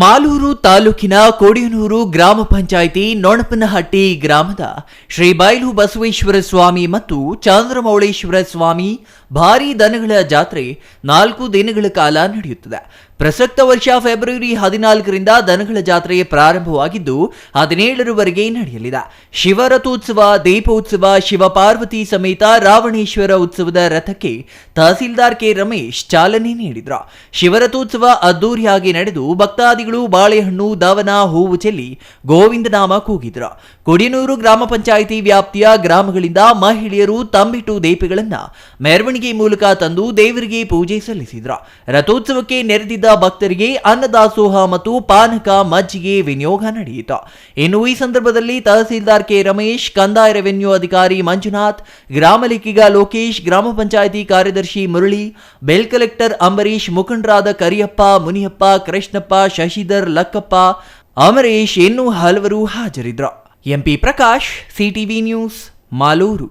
ಮಾಲೂರು ತಾಲೂಕಿನ ಕೊಡಿಯನೂರು ಗ್ರಾಮ ಪಂಚಾಯಿತಿ ನೊಣಪನಹಟ್ಟಿ ಗ್ರಾಮದ ಶ್ರೀ ಬೈಲು ಬಸವೇಶ್ವರ ಸ್ವಾಮಿ ಮತ್ತು ಚಂದ್ರಮೌಳೇಶ್ವರ ಸ್ವಾಮಿ ಭಾರೀ ದನಗಳ ಜಾತ್ರೆ 4 ದಿನಗಳ ಕಾಲ ನಡೆಯುತ್ತದೆ. ಪ್ರಸಕ್ತ ವರ್ಷ ಫೆಬ್ರವರಿ 14ರಿಂದ ದನಗಳ ಜಾತ್ರೆ ಪ್ರಾರಂಭವಾಗಿದ್ದು 17ರವರೆಗೆ ನಡೆಯಲಿದೆ. ಶಿವರಥೋತ್ಸವ, ದೀಪೋತ್ಸವ, ಶಿವಪಾರ್ವತಿ ಸಮೇತ ರಾವಣೇಶ್ವರ ಉತ್ಸವದ ರಥಕ್ಕೆ ತಹಸೀಲ್ದಾರ್ ಕೆ ರಮೇಶ್ ಚಾಲನೆ ನೀಡಿದರು. ಶಿವರಥೋತ್ಸವ ಅದ್ದೂರಿಯಾಗಿ ನಡೆದು ಭಕ್ತಾದಿಗಳು ಬಾಳೆಹಣ್ಣು, ದವನ, ಹೂವು ಚೆಲ್ಲಿ ಗೋವಿಂದ ನಾಮ ಕೂಗಿದ್ರು. ಕೊಡಿಯನೂರು ಗ್ರಾಮ ಪಂಚಾಯಿತಿ ವ್ಯಾಪ್ತಿಯ ಗ್ರಾಮಗಳಿಂದ ಮಹಿಳೆಯರು ತಂಬಿಟ್ಟು ದೀಪಗಳನ್ನು ಮೆರವಣಿಗೆ ಮೂಲಕ ತಂದು ದೇವರಿಗೆ ಪೂಜೆ ಸಲ್ಲಿಸಿದ್ರು. ರಥೋತ್ಸವಕ್ಕೆ ನೆರೆದಿದ್ದ ಭಕ್ತರಿಗೆ ಅನ್ನದಾಸೋಹ ಮತ್ತು ಪಾನಕ, ಮಜ್ಜಿಗೆ ವಿನಿಯೋಗ ನಡೆಯಿತು. ಇನ್ನು ಈ ಸಂದರ್ಭದಲ್ಲಿ ತಹಸೀಲ್ದಾರ್ ಕೆ ರಮೇಶ್, ಕಂದಾಯ ರೆವೆನ್ಯೂ ಅಧಿಕಾರಿ ಮಂಜುನಾಥ್, ಗ್ರಾಮ ಲೆಕ್ಕಿಗ ಲೋಕೇಶ್, ಗ್ರಾಮ ಪಂಚಾಯಿತಿ ಕಾರ್ಯದರ್ಶಿ ಮುರಳಿ, ಬೆಲ್ ಕಲೆಕ್ಟರ್ ಅಂಬರೀಶ್, ಮುಖಂಡರಾದ ಕರಿಯಪ್ಪ, ಮುನಿಯಪ್ಪ, ಕೃಷ್ಣಪ್ಪ, ಶಶಿಧರ್, ಲಕ್ಕಪ್ಪ, ಅಮರೇಶ್ ಇನ್ನೂ ಹಲವರು ಹಾಜರಿದ್ದರು. MP Prakash, CTV news, Malur.